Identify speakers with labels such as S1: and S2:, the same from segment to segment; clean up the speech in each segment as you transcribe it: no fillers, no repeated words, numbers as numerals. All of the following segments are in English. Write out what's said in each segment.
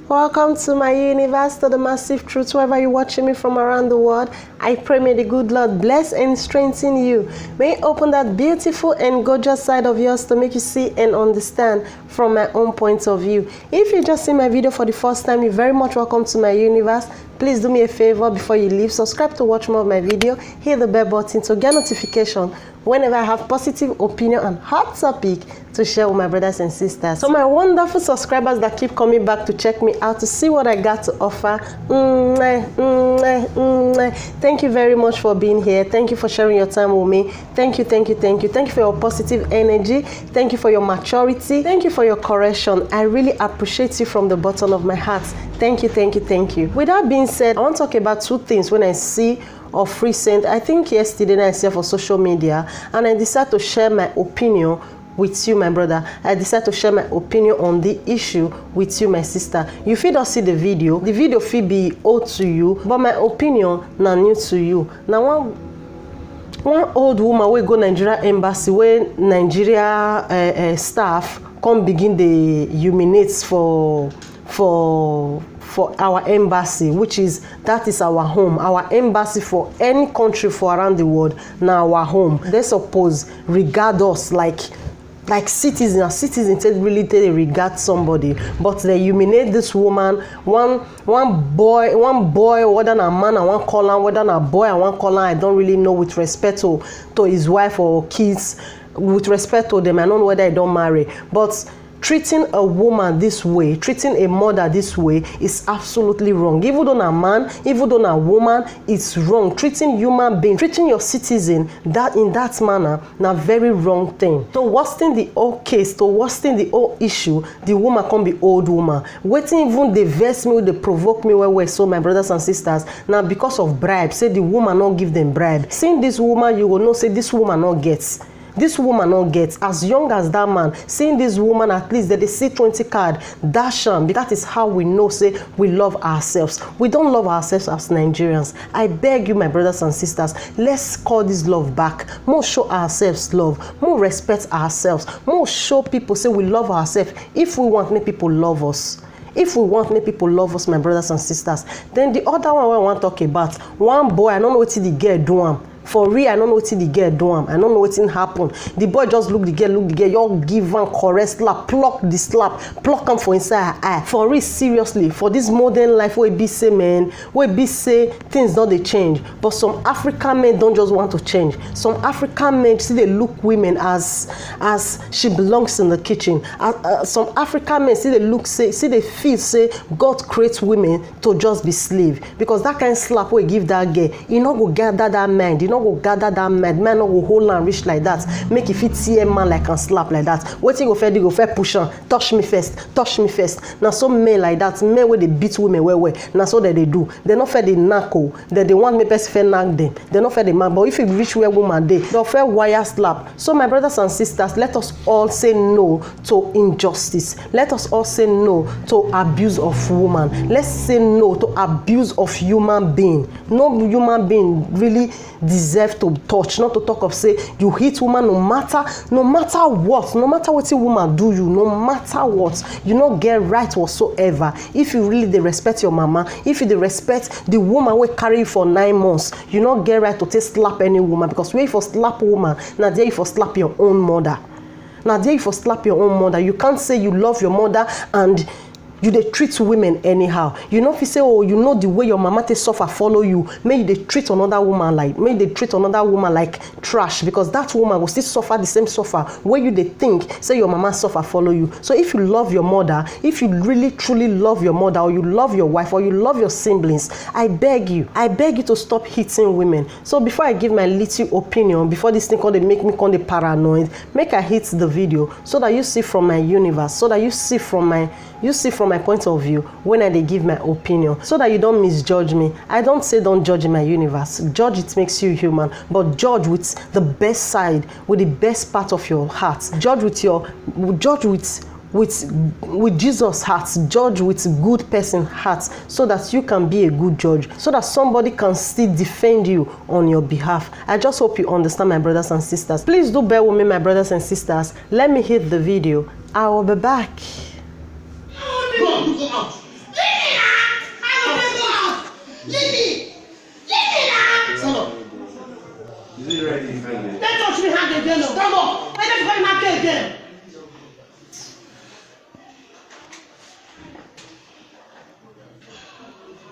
S1: Welcome to my universe, to the massive truth. Wherever you're watching me from around the world, I pray may the good Lord bless and strengthen you. May He open that beautiful and gorgeous side of yours to make you see and understand from my own point of view. If you just see my video for the first time, you're very much welcome to my universe. Please do me a favor before you leave. Subscribe to watch more of my video. Hit the bell button to get notification whenever I have positive opinion and hot topic to share with my brothers and sisters. So my wonderful subscribers that keep coming back to check me out to see what I got to offer, thank you very much for being here. Thank you for sharing your time with me. Thank you for your positive energy. Thank you for your maturity. Thank you for your correction. I really appreciate you from the bottom of my heart. Thank you. With that being said, I want to talk about two things when I see of recent. I think yesterday I saw for social media, and I decided to share my opinion with you, my brother. I decided to share my opinion on the issue with you, my sister. You fit not see the video fit be old to you, but my opinion now new to you. Now one old woman will go Nigeria embassy where Nigeria staff come begin the humiliate for our embassy, that is our home. Our embassy for any country for around the world now our home. They suppose regard us like citizens really they regard somebody, but they humiliate this woman. One boy, whether a man and one color, whether a boy and one color, I don't really know, with respect to his wife or kids, with respect to them. I don't know whether I don't marry, but treating a woman this way, treating a mother this way is absolutely wrong. Even though a man, even though a woman, it's wrong. Treating human being, treating your citizen that in that manner, na very wrong thing. So worsening the whole case, to worsening the whole issue, the woman can be old woman. Waiting even they vex me, they provoke me where so my brothers and sisters. Now because of bribe, say the woman not give them bribe. Seeing this woman, you will know say this woman not gets. This woman not gets as young as that man. Seeing this woman, at least that they see 20 card dash on. That is how we know say we love ourselves. We don't love ourselves as Nigerians. I beg you, my brothers and sisters, let's call this love back. More show ourselves love, more respect ourselves, more show people say we love ourselves. If we want make people love us, if we want make people love us, my brothers and sisters, then the other one I want to talk about, one boy, I don't know what the girl do. For real, I don't know what the girl do. I don't know what happened. The boy just look the girl, y'all give one correct slap, pluck the slap, pluck him for inside her eye. For real, seriously, for this modern life where be say man, where be say things don't they change. But some African men don't just want to change. Some African men see they look women as she belongs in the kitchen. Some African men see they look see they feel say God creates women to just be slave. Because that kind of slap we give that girl, you know go gather that mind, you know go gather that man no go hold and reach like that, make if it see a man like and slap like that. Waiting go fair push on, touch me first. Now some men like that, men where they beat women where now so that they do. They not fair the knuckle, that they want me best fair knock them. They not fair the man, but if you reach where woman they'll fair wire slap. So my brothers and sisters, let us all say no to injustice. Let us all say no to abuse of woman. Let's say no to abuse of human being. No human being really deserve to touch, not to talk of say you hit woman no matter what, no matter what a woman do you, no matter what, you not get right whatsoever. If you really they respect your mama, if you they respect the woman we carry you for 9 months, you not get right to take slap any woman, because where you for slap woman, now there you for slap your own mother. Now there you for slap your own mother. You can't say you love your mother and you they treat women anyhow. You know if you say, oh, you know the way your mama they suffer follow you, may they treat another woman like trash, because that woman will still suffer the same suffer where you they think say your mama suffer follow you. So if you love your mother, if you really truly love your mother, or you love your wife, or you love your siblings, I beg you to stop hitting women. So before I give my little opinion, before this thing they make me paranoid, make I hit the video so that you see from my universe, so that you see from my point of view when I give my opinion, so that you don't misjudge me. I don't say don't judge in my universe. Judge, it makes you human, but judge with the best side, with the best part of your heart. Judge with Jesus' heart. Judge with good person heart, so that you can be a good judge, so that somebody can still defend you on your behalf. I just hope you understand, my brothers and sisters. Please do bear with me, my brothers and sisters. Let me hit the video. I will be back.
S2: Go out. Leave me! Leave me now! Stand up.
S3: Is it ready?
S2: Don't touch me hand again. Stand up. I don't go in my cage again.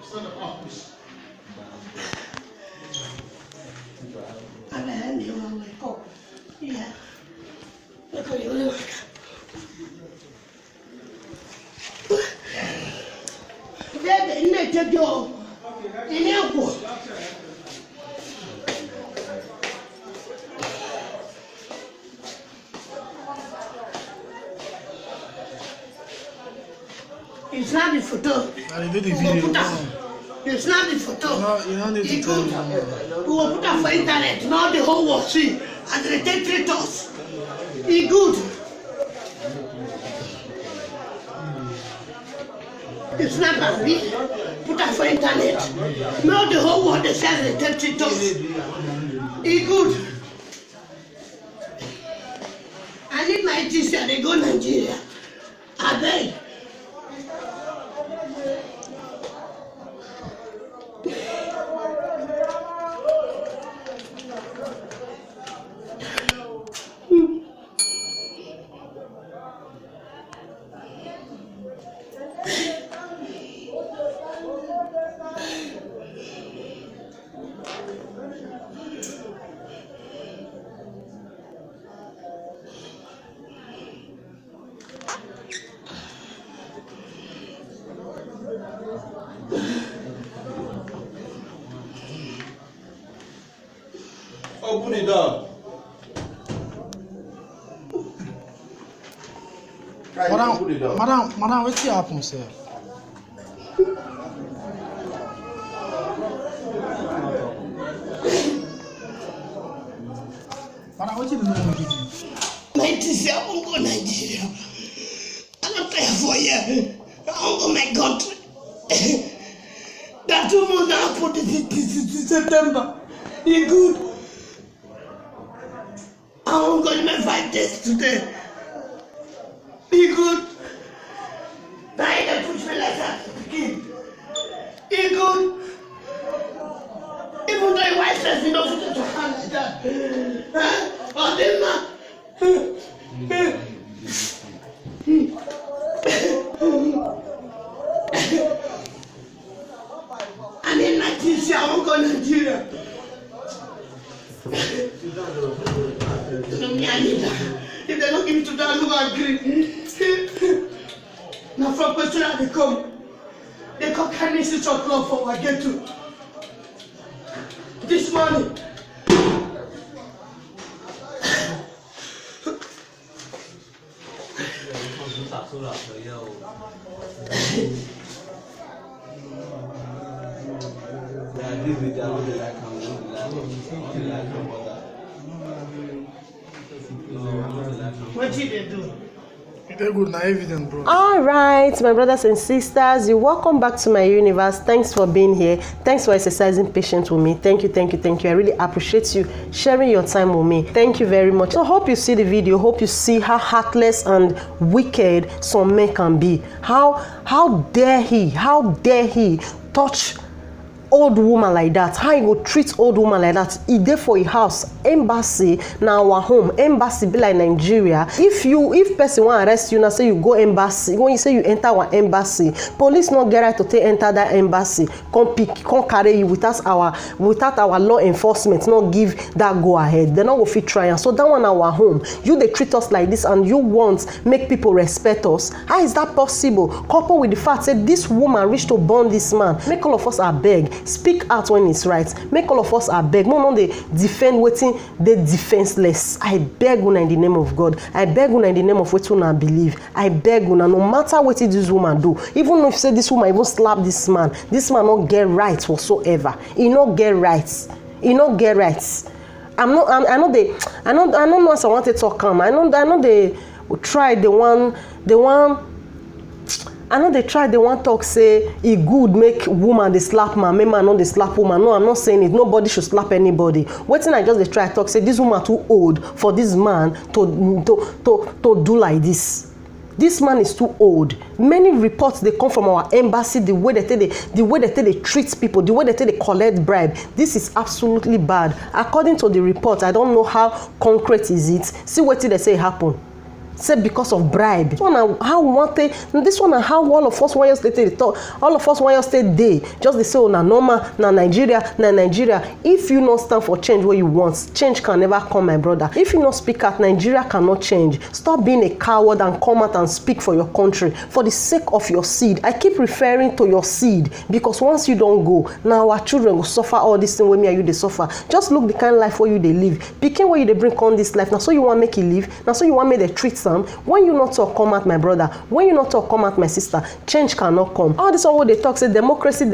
S2: Stand up. Oh, please. I'm a hand you on my coat. Yeah. Look at you. You snap the photo.
S4: I did the video.
S2: You snap the photo.
S4: No, you don't need to tell me.
S2: We will put that for internet. Now the whole world see. And they take 3 tours. He good. You snap and put that for internet. Now the whole world they say they take 3 tours. He good. I need my teacher. They go Nigeria. I beg.
S3: Open it up. Open it up.
S4: Madam, what's happen, sir? Madam, what you doing with you?
S2: My teacher, I won't go Nigeria. I'm not there for you. I won't go my country. That 2 months I put it in September. You good? I won't go in my 5 days today. Be good. Now you can push me like that. Be good. Even though your wife says you don't put your hand like that. Oh, then I need my teacher. I won't go to Nigeria. If they don't give me to that, I don't agree. Now from question they come carry me to church club for I get to. This morning. What did they do?
S4: They're good, now evident, bro.
S1: All right, my brothers and sisters, you're welcome back to my universe. Thanks for being here. Thanks for exercising patience with me. Thank you. I really appreciate you sharing your time with me. Thank you very much. So hope you see the video. Hope you see how heartless and wicked some men can be. How dare he touch old woman like that? How you go treat old woman like that? E dey for a house. Embassy na our home. Embassy be like Nigeria. If person want arrest you now, say you go embassy. When you say you enter our embassy, police not get right to take enter that embassy. Come carry you without our law enforcement. Not give that go ahead. They not go fit try. So that one our home. You they treat us like this, and you want make people respect us. How is that possible? Coupled with the fact that this woman reached to burn this man. Make all of us are beg. Speak out when it's right. Make all of us are beg. No, they defend waiting. They defenseless. I beg una in the name of God. I beg una in the name of what una believe. I beg una, no matter what this woman do. Even if say this woman even slap this man not get right whatsoever. He not get rights. He not get rights. I know they want to talk calm. I know they try the one. I know they try, they want talk say it good make woman they slap man, make man not they slap woman. No, I'm not saying it. Nobody should slap anybody. Waiting, I just they try talk say this woman too old for this man to do like this. This man is too old. Many reports they come from our embassy, the way they treat people, the way they collect bribe. This is absolutely bad. According to the report, I don't know how concrete is it. See what they say happen. Say because of bribe. This one and how all of us want to stay talk. All of us want to stay day. Just they say, oh, na normal, na Nigeria. If you not stand for change where you want, change can never come, my brother. If you not speak out, Nigeria cannot change. Stop being a coward and come out and speak for your country. For the sake of your seed. I keep referring to your seed because once you don't go, now our children will suffer all this thing where me and you they suffer. Just look the kind of life where you they live. Picking where you they bring on this life. Now so you want make it live. Now so you want me they treat. When you not talk come out, my brother, when you not talk come out, my sister, change cannot come. All this all what they talk say democracy,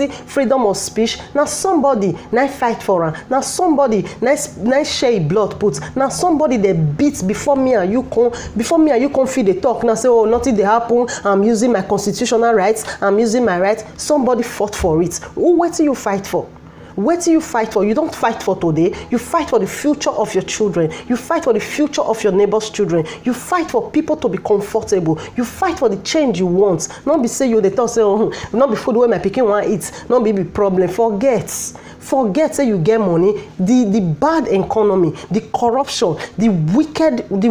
S1: freedom of speech. Now somebody now fight for her. Now somebody now share blood put. Now somebody they beat before me and you come feed the talk. Now say, oh, nothing they happen. I'm using my constitutional rights. I'm using my rights. Somebody fought for it. What do you fight for? What do you fight for? You don't fight for today. You fight for the future of your children. You fight for the future of your neighbor's children. You fight for people to be comfortable. You fight for the change you want. Not be say you they talk say, oh, not be food where my pikin want eat. Not be problem. Forget say you get money. The bad economy, the corruption, the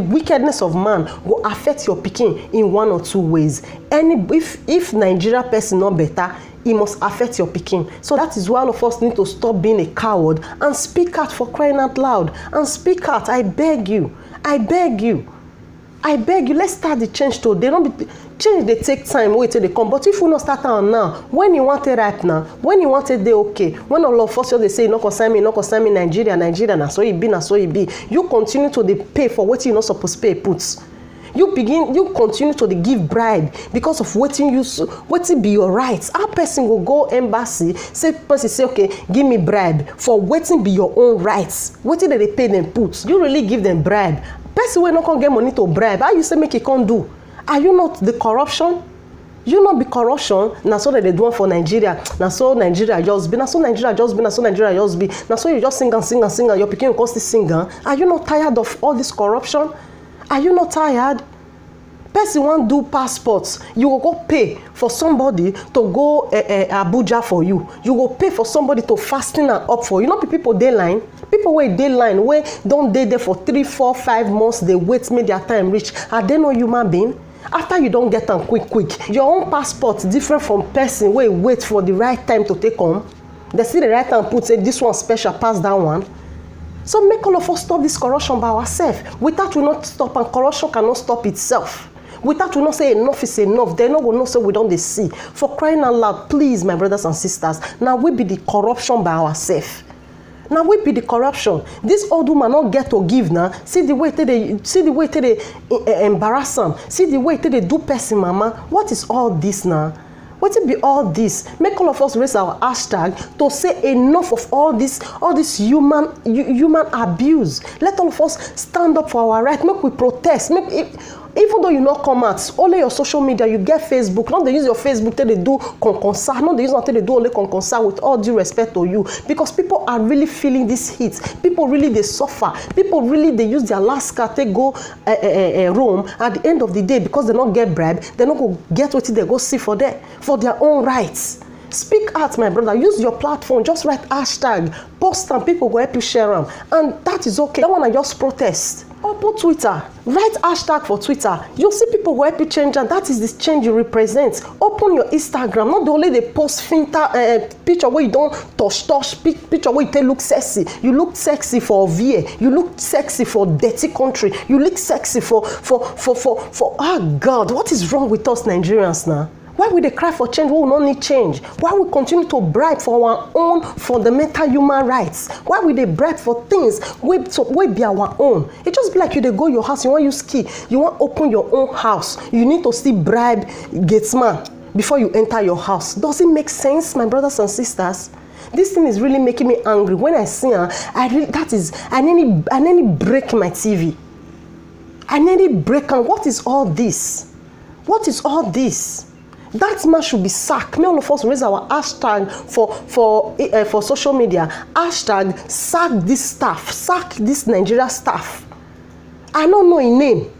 S1: wickedness of man will affect your pikin in one or two ways. If Nigeria person not better, it must affect your pikin. So that is why all of us need to stop being a coward and speak out, for crying out loud. And speak out. I beg you. Let's start the change today. Change they take time, wait till they come. But if we not start out now, when you want it right now, when you want it they okay, when all of us they say no concern me, Nigeria, na so it be. You continue to they pay for what you not supposed to pay puts. You continue to give bribe because of what be your rights. Our person will go embassy, say okay, give me bribe for waiting be your own rights. What did they pay them put? You really give them bribe. Person will not get money to bribe. How you say make it can't do? Are you not the corruption? You not be corruption. Now so that they do for Nigeria. Now so Nigeria just be. Now so Nigeria just be. Now so you just sing and your picking will cost the singer. Are you not tired of all this corruption? Are you not tired? Person want do passports. You will go pay for somebody to go Abuja for you. You will pay for somebody to fasten and up for you. You know people dey line. People wait dey line where don't dey there for 3, 4, 5 months. They wait make their time reach. Are they no human being? After you don't get them quick. Your own passport different from person where wait for the right time to take on. They see the right time put say this one special pass that one. So make all of us stop this corruption by ourselves. Without we not stop, and corruption cannot stop itself. Without we not say enough is enough, they're not going to say we don't see. For crying out loud, please, my brothers and sisters, now we be the corruption by ourselves. Now we be the corruption. This old woman not get to give now. See the way they embarrass them. See the way they do person, mama. What is all this now? What it be all this? Make all of us raise our hashtag to say enough of all this human abuse. Let all of us stand up for our right. Make we protest. Even though you not come out, only your social media, you get Facebook. Not they use your Facebook till they do conconsa. Not they use until they do only conconsa, with all due respect to you. Because people are really feeling this heat. People really they suffer. People really they use their last car to go Rome. At the end of the day, because they not get bribe, they not go get what they go see for their own rights. Speak out, my brother. Use your platform. Just write hashtag, post them. People go help you share them, and that is okay. That one I just protest. Open Twitter. Write hashtag for Twitter. You'll see people go help you change, and that is this change you represent. Open your Instagram. Not only they post picture where you don't touch picture where you look sexy. You look sexy for VA. You look sexy for dirty country. You look sexy for oh God, what is wrong with us Nigerians now? Why would they cry for change? We will not need change. Why we continue to bribe for our own fundamental human rights? Why would they bribe for things we be our own? It just be like you they go your house, you want use key, you want open your own house. You need to still bribe gatesman before you enter your house. Does it make sense, my brothers and sisters? This thing is really making me angry. When I see her, I nearly break my TV. I nearly break. And what is all this? What is all this? That man should be sacked. May all of us raise our hashtag for social media. Hashtag sack this staff. Sack this Nigeria staff. I don't know his name.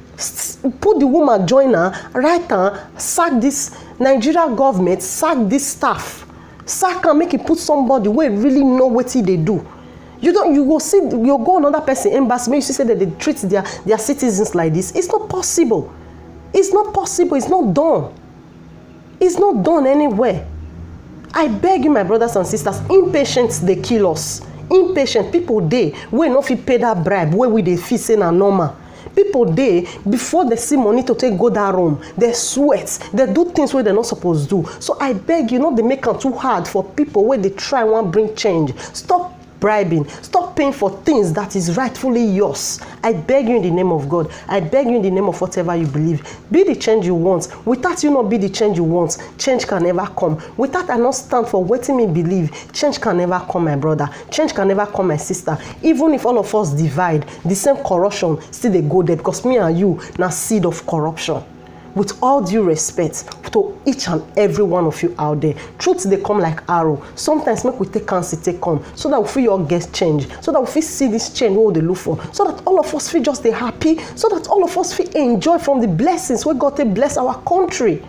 S1: Put the woman, join her, write her, sack this Nigeria government, sack this staff, sack and make it put somebody where really know what they do. You go see, you go another person embassy, maybe you say that they treat their citizens like this. It's not possible. It's not possible. It's not done. It's not done anywhere. I beg you, my brothers and sisters, impatience they kill us. Impatient people they not fit pay that bribe where we they feel say na normal. People they before they see money to take go that room, they sweat, they do things where they're not supposed to do. So I beg you, not they make it too hard for people where they try and bring change. Stop bribing. Stop paying for things that is rightfully yours. I beg you in the name of God. I beg you in the name of whatever you believe. Be the change you want. Without you not be the change you want, change can never come. Without I not stand for what me believe, change can never come, my brother. Change can never come, my sister. Even if all of us divide, the same corruption still they go there because me and you now seed of corruption. With all due respect to each and every one of you out there, truth they come like arrow. Sometimes make we take cancer, take come, so that we feel your get change, so that we feel see this change what they look for, so that all of us feel just they happy, so that all of us feel enjoy from the blessings where God to bless our country.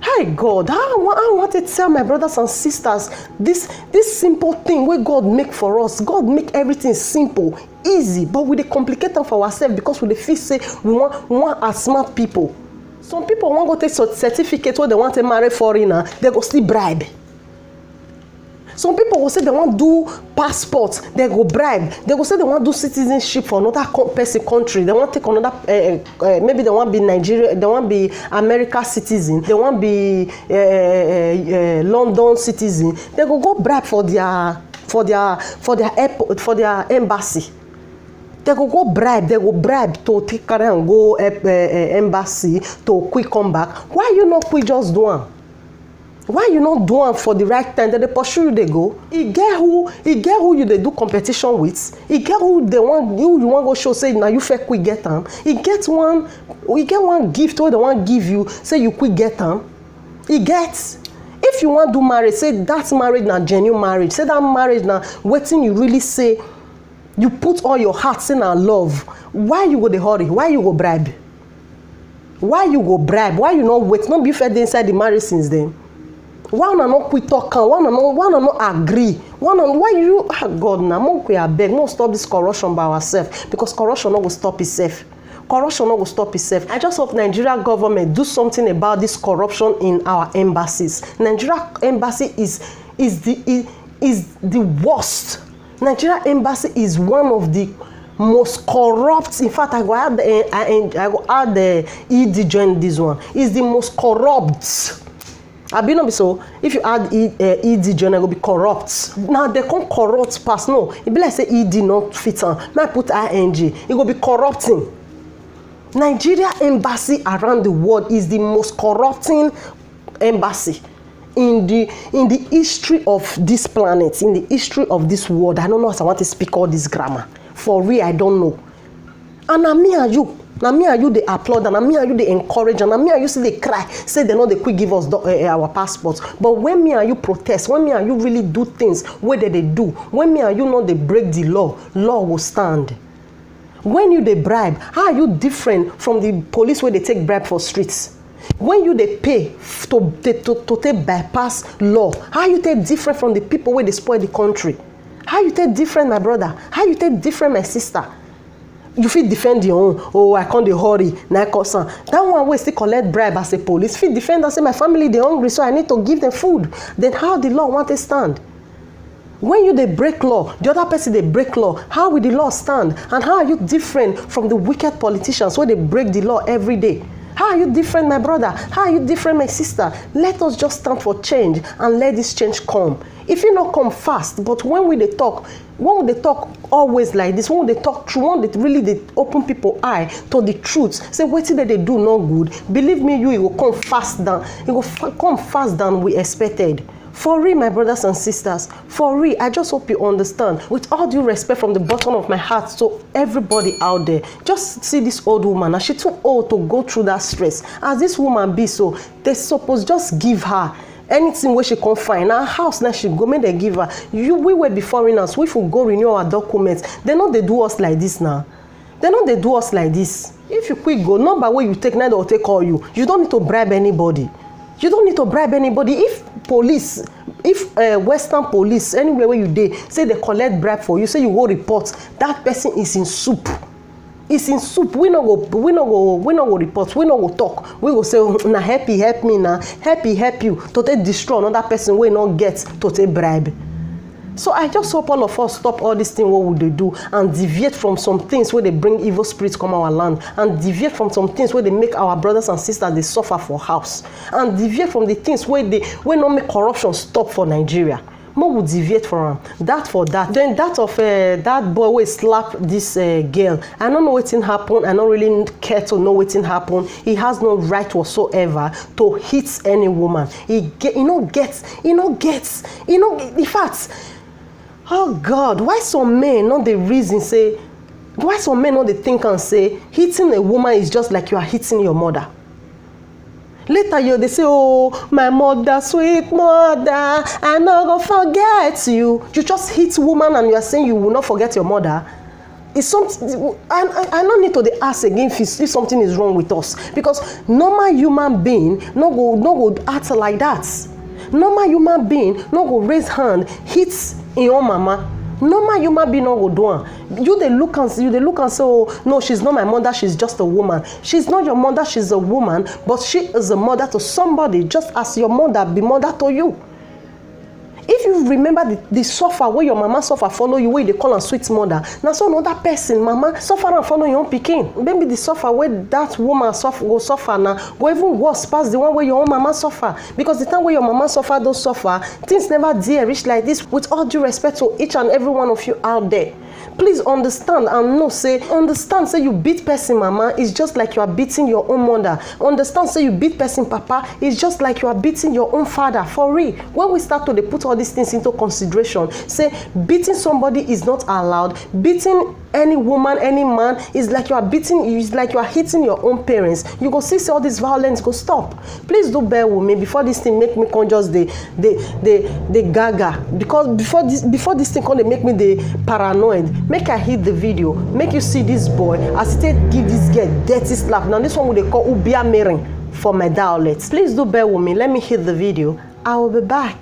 S1: Hi God, I want to tell my brothers and sisters this simple thing where God make for us. God make everything simple, easy, but we dey complicate them for ourselves because we dey feel say we want as smart people. Some people want to take certificate where they want to marry foreigner, they go still bribe. Some people will say they want to do passport, they go bribe. They go say they want to do citizenship for another person country. They want to take another, maybe they want to be Nigeria, they want to be America citizen, they want to be London citizen. They go bribe for their airport, for their embassy. They go bribe to take carry and go embassy to quick come back. Why you not quick just do one? Why you not do one for the right time? That they pursue you, they go. He get who you they do competition with. He get who they want you want go show say now you fair quick get them. He get one gift where they want give you say you quick get them. He gets. If you want to do marriage, say that's marriage now genuine marriage. Say that marriage now waiting you really say you put all your heart in our love. Why you go the hurry? Why you go bribe? Why you go bribe? Why you not wait? Not be fed inside the marriage since then. Why not quit talking? Why not agree? Why you God now? Monk we are beg. No stop this corruption by ourselves because corruption not will stop itself. Corruption not will stop itself. I just hope Nigeria government do something about this corruption in our embassies. Nigeria embassy is the worst. Nigeria embassy is one of the most corrupt. In fact, I go add the ED join this one. Is the most corrupt. I be not be so. If you add ED join, I go be corrupt. Now they can't corrupt pass. No, it be like say ED not fit on. Now put ING. It go be corrupting. Nigeria embassy around the world is the most corrupting embassy in the history of this planet, in the history of this world. I don't know if I want to speak all this grammar. For real, I don't know. And now me and you they applaud, and me and you they encourage, and me and you see they cry, say they know they quick give us our passports. But when me and you protest, when me and you really do things where they do, when me and you know they break the law will stand. When you they bribe, how are you different from the police where they take bribe for streets? When you they pay to take bypass law, how you take different from the people where they spoil the country? How you take different, my brother? How you take different, my sister? You fit defend your own. Oh, I can't hurry. That one way still collect bribe as a police. Fit defend and say my family they hungry, so I need to give them food. Then how the law want to stand? When you they break law, the other person they break law, how will the law stand? And how are you different from the wicked politicians where they break the law every day? How are you different, my brother? How are you different, my sister? Let us just stand for change and let this change come. If you not come fast, but when they talk always like this, when they talk true, when they really open people eye to the truth, say what did they do no good, believe me, it will come fast down. It will come fast than we expected. For real, my brothers and sisters, for real, I just hope you understand. With all due respect from the bottom of my heart to everybody out there, just see this old woman. Now, she's too old to go through that stress. As this woman be so, they suppose just give her anything where she can find. Our house now she go, make they give her. We were be foreigners, we will go renew our documents. They know they do us like this now. They know they do us like this. If you quick go, number where you take, neither will take all you. You don't need to bribe anybody. You don't need to bribe anybody. If police, if Western police, anywhere where you dey, say they collect bribe for you, say you go report, that person is in soup. It's in soup. We not go report. We not go talk. We go say, na happy help me now. Happy help you to take destroy another person we not get to take bribe. So I just hope all of us stop all these things what would they do and deviate from some things where they bring evil spirits come our land, and deviate from some things where they make our brothers and sisters they suffer for house, and deviate from the things where not make corruption stop for Nigeria. More would deviate from that for that. Then that of that boy will slap this girl. I don't know what happened. I don't really care to know what happened. He has no right whatsoever to hit any woman. In fact, oh God, why some men not the reason say, why some men not the think and say hitting a woman is just like you are hitting your mother? Later they say, oh, my mother, sweet mother, I not gonna forget you. You just hit woman and you are saying you will not forget your mother. It's something. I don't need to ask again if something is wrong with us, because normal human being no go act like that. Normal human being no go raise hand hit in your mama. Normal human being no go do am. You dey look and say, oh no, she's not my mother, she's just a woman. She's not your mother, she's a woman, but she is a mother to somebody, just as your mother be mother to you. If you remember the suffer where your mama suffer follow you, where they call her sweet mother, now so another person mama suffer and follow your own pikin. Maybe the suffer where that woman suffer now go even worse past the one where your own mama suffer, because the time where your mama suffer don't suffer, things never dare reach like this. With all due respect to each and every one of you out there, please understand and know, say you beat person mama is just like you are beating your own mother. Understand, say you beat person papa is just like you are beating your own father. For real, when we start to put all these things into consideration, say beating somebody is not allowed. Beating any woman, any man is like you are hitting your own parents. You go see all this violence go stop. Please do bear with me before this thing make me conscious the gaga, because before this thing come they make me the paranoid. Make I hit the video, make you see this boy as he give this girl dirty slap. Now this one what they call ubia mering for my dialect. Please do bear with me. Let me hit the video. I will be back.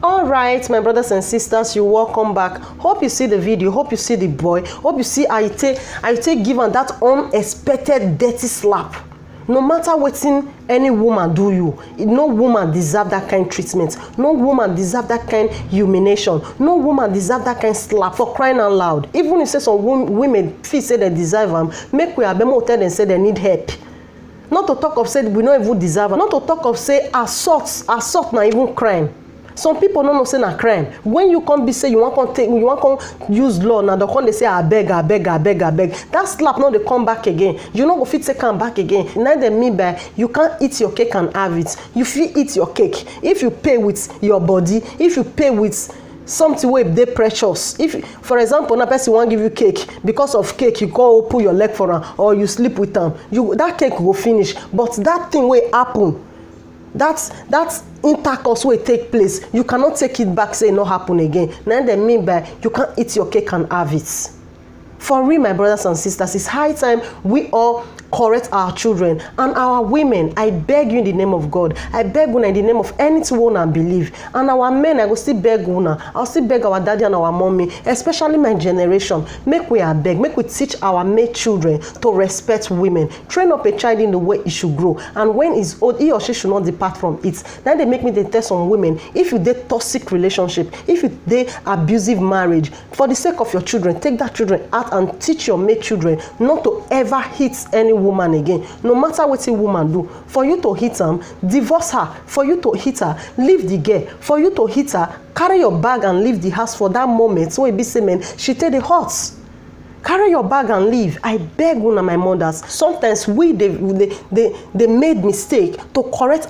S1: All right, my brothers and sisters, you welcome back. Hope you see the video. Hope you see the boy. Hope you see I take given that unexpected dirty slap. No matter what any woman do you, no woman deserve that kind of treatment. No woman deserve that kind of humiliation. No woman deserve that kind of slap, for crying out loud. Even if say some women feel say they deserve them, make we have them tell them say they need help. Not to talk of say we don't even deserve them. Not to talk of say assault not even crime. Some people don't know say na crime. When you come be say you want to use law, now they say I beg. That slap now they come back again. You know go fit say come back again. Now they mean by you can't eat your cake and have it. You fit eat your cake if you pay with your body. If you pay with something where they precious. If, for example, na person want give you cake, because of cake you go pull your leg for her or you sleep with them, that cake will finish. But that thing will happen. That intercourse will take place. You cannot take it back, say it not happen again. Now they mean by you can't eat your cake and have it. For real, my brothers and sisters, it's high time we all correct our children and our women. I beg you in the name of God. I beg you in the name of anything we want to believe. And our men, I will still beg you. I'll still beg our daddy and our mommy, especially my generation. Make we beg. Make we teach our male children to respect women. Train up a child in the way it should grow. And when he's old, he or she should not depart from it. Then they make me tell some women, if you date toxic relationship, if you date abusive marriage, for the sake of your children, take that children out and teach your male children not to ever hit any woman again. No matter what a woman do, for you to hit them, divorce her. For you to hit her, leave the girl. For you to hit her, carry your bag and leave the house for that moment. So it be saying, she take the hot. Carry your bag and leave. I beg one of my mothers. Sometimes they made mistake to correct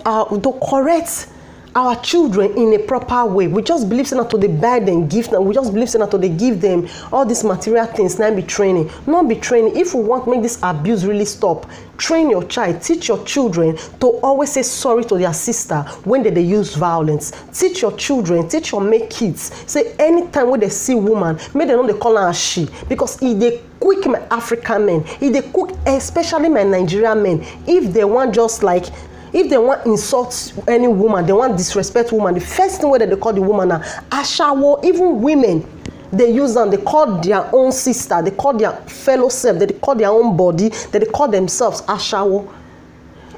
S1: our children in a proper way. We just believe say not to they buy them gift, and we just believe say not to they give them all these material things. Now be training, not be training. If we want to make this abuse really stop, train your child, teach your children to always say sorry to their sister when they use violence. Teach your children, teach your make kids. Say anytime when they see woman, make them know they call her she, because if they quick my African men, if they cook especially my Nigerian men, if they want just like. If they want insult any woman, they want disrespect woman, the first thing they call the woman now, ashawo. Even women, they use them, they call their own sister, they call their fellow self, they call their own body, they call themselves ashawo.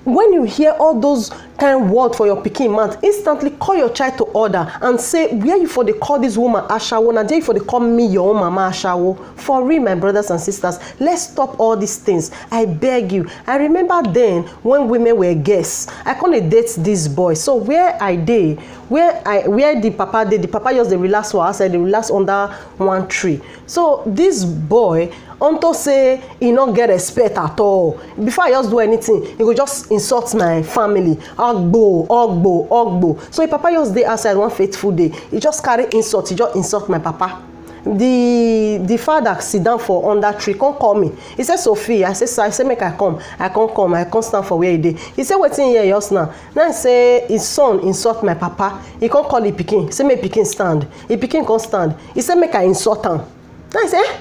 S1: When you hear all those kind of words for your pikin mouth, instantly call your child to order and say, where you for they call this woman ashawo, and there you for they call me your own mama ashawo. For real, my brothers and sisters, let's stop all these things. I beg you. I remember then when women were guests, I couldn't date this boy. So where the papa did, the papa just the relax for outside, they relax under one tree. So this boy, unto say he not get respect at all. Before I just do anything, he go just insult my family. Ogbo. So if papa just dey outside one faithful day, he just carry insult. He just insult my papa. The father sit down for under tree, come call me. He said, Sophie, I say make I come. I can't come. I can't stand for where he did. He said, waiting here just now. Now I say his son insult my papa. He can't call the pikin. He say make pikin stand. He pikin can't stand. He said make I insult him. Now I say.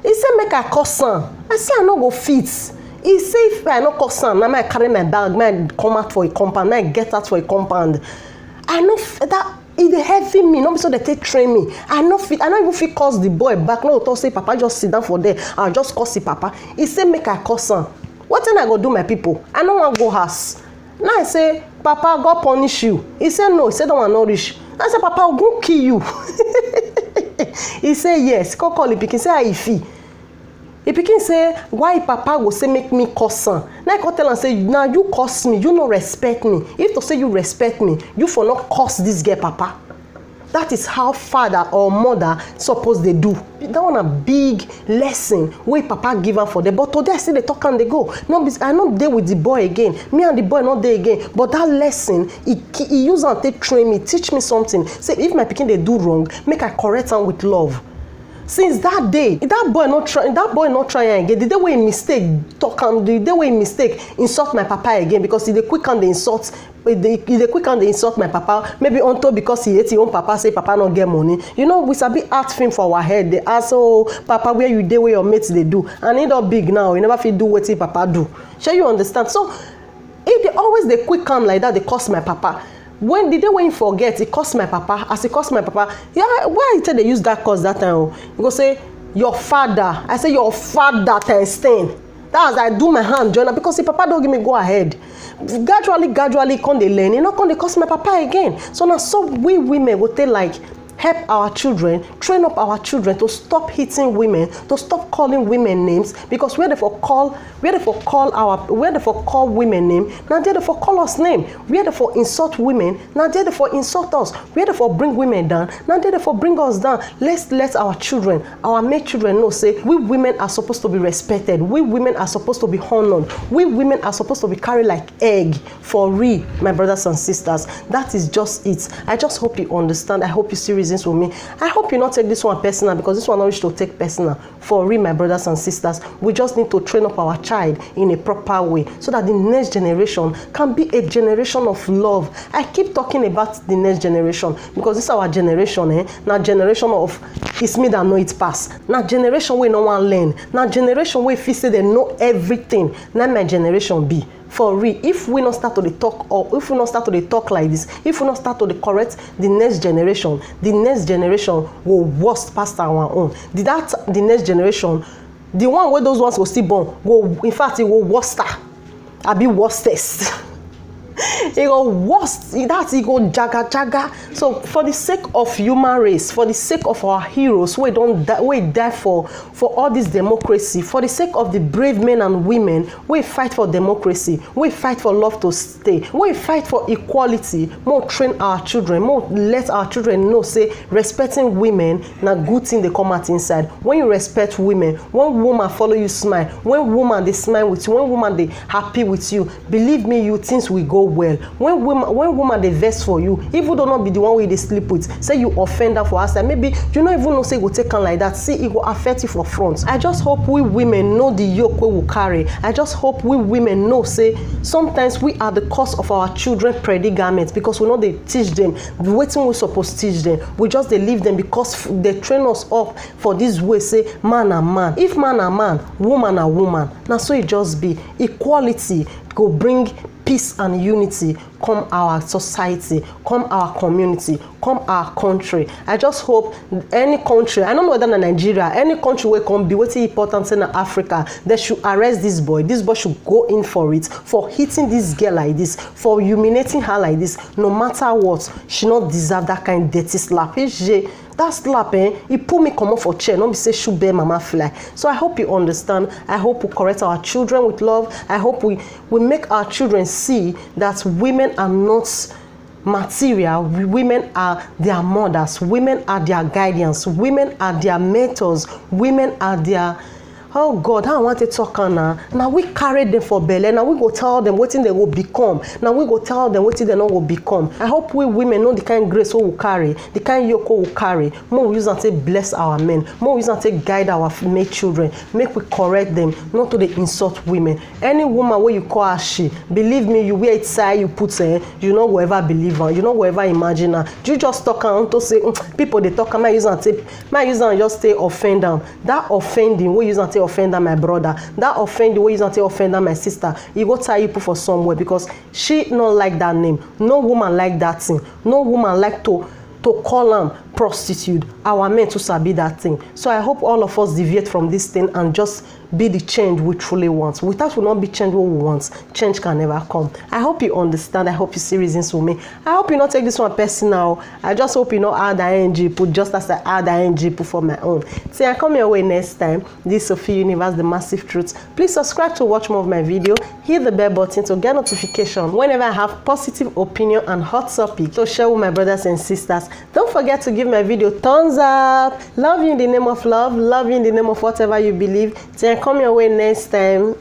S1: He said make I curse am. I say I no go fit. He say if I no curse am, now I carry my bag, I come out for a compound, now I get out for a compound. I know that it dey heavy me, not so they take train me. I no even fit curse the boy back. No talk say papa just sit down for there. I'll just curse the papa. He say make I curse am. What thing I go do my people? I no want go house. Now I say papa God punish you. He say no. He say that one not reach. I say papa will go kill you. He say yes. Call the pikin. Say how he feel. The pikin say why papa go say make me curse am. Now I go tell am say now you curse me, you no respect me. If to say you respect me, you for not curse this girl papa. That is how father or mother suppose they do. That one a big lesson wey papa give am for them. But today I see they talk and they go. I not there with the boy again. Me and the boy not there again. But that lesson, he use am take train me, teach me something. Say if my pikin they do wrong, make I correct am with love. Since that day, that boy not trying again. The day wey he mistake talk am, the day wey he mistake insult my papa again, because he dey quick and they insult my papa. Maybe unto because he hate his own papa, say papa not get money. You know, we sabi art film for our head. They ask, oh papa, where you dey, where your mates they do, and he not big now. You never fit do what papa do. Shall you understand? So if they always they quick come like that, they curse my papa. When the day when you forget, it cost my papa. As it cost my papa, yeah, why you tell they use that cause that time? You go say your father. I say your father times 10. That's I do my hand join because the papa don't give me go ahead. Gradually, come they learn. You know, come they cost my papa again. So now, so we women will tell like. Help our children, train up our children to stop hitting women, to stop calling women names, because we're there for call women name, now they're there for call us name. We're there for insult women, now they're there for insult us. We're there for bring women down, now they're there for bring us down. Let's let our children, our male children know, say we women are supposed to be respected, we women are supposed to be honored, we women are supposed to be carried like egg. For real, my brothers and sisters, that is just it. I just hope you understand. I hope you see reasons with me. I hope you not take this one personal, because this one not wish to take personal. For real, my brothers and sisters, we just need to train up our child in a proper way so that the next generation can be a generation of love. I keep talking about the next generation because this is our generation, now generation of it's me that know it pass. Now generation where no one learn. Now generation where feel say they know everything. Now my generation be. For real, if we not start to talk, or if we not start to talk like this, if we not start to correct the next generation will worst past our own. The next generation, the one where those ones will still born, will in fact it will worster. I be worstest. It go worst, that it go jaga. So for the sake of human race, for the sake of our heroes, we die for all this democracy, for the sake of the brave men and women, we fight for democracy, we fight for love to stay, we fight for equality. More train our children, more let our children know, say respecting women na good thing they come out inside. When you respect women, when woman follow you smile, when woman they smile with you, when woman they happy with you, believe me, you things will go well. well. When woman they vex for you, even though not be the one way they sleep with, say you offend her for outside, maybe you not even know say go take on like that. See, it will affect you for front. I just hope we women know the yoke we will carry. I just hope we women know say sometimes we are the cause of our children predicaments because we know they teach them waiting we supposed to teach them. We just they leave them because they train us up for this way. Say man and man. If man and man, woman and woman. Now so it just be equality go bring peace and unity come our society, come our community, come our country. I just hope any country, I don't know whether in Nigeria, any country will come be what's important in Africa, they should arrest this boy. This boy should go in for it, for hitting this girl like this, for humiliating her like this. No matter what, she not deserve that kind of dirty slap. That slap, it put me come off for chair. Not be say should bear mama fly. So I hope you understand. I hope we correct our children with love. I hope we make our children see that women are not material. Women are their mothers. Women are their guardians. Women are their mentors. Women are their... Oh God, how I want to talk now. Now we carry them for belly. Now we go tell them what they will become. Now we go tell them what they not will become. I hope we women know the kind of grace we will carry, the kind of yoke we will carry. More we use and say bless our men. More we use and say guide our male children. Make we correct them, not to the insult women. Any woman where you call her she, believe me, you wear it side, you put her, you know whoever believe her, you know whoever imagine her. You just talk on to say people they talk. My use and say, my use and just stay offend them. That offending we use and say offender my brother, that offend the way you not offender my sister, you go tie you put for somewhere because she not like that name. No woman like that thing. No woman like to call them prostitute. Our men to sabi that thing. So I hope all of us deviate from this thing and just be the change we truly want. Without we not be change what we want, change can never come. I hope you understand. I hope you see reasons for me. I hope you not take this one personal. I just hope you not add the ing put just as I add the ing put for my own. See, I come your way next time. This Sophie Universe, the Massive Truth. Please subscribe to watch more of my video. Hit the bell button to get notification whenever I have positive opinion and hot topic to share with my brothers and sisters. Don't forget to give my video thumbs up. Love you in the name of love. Love you in the name of whatever you believe. See, I come your way next time.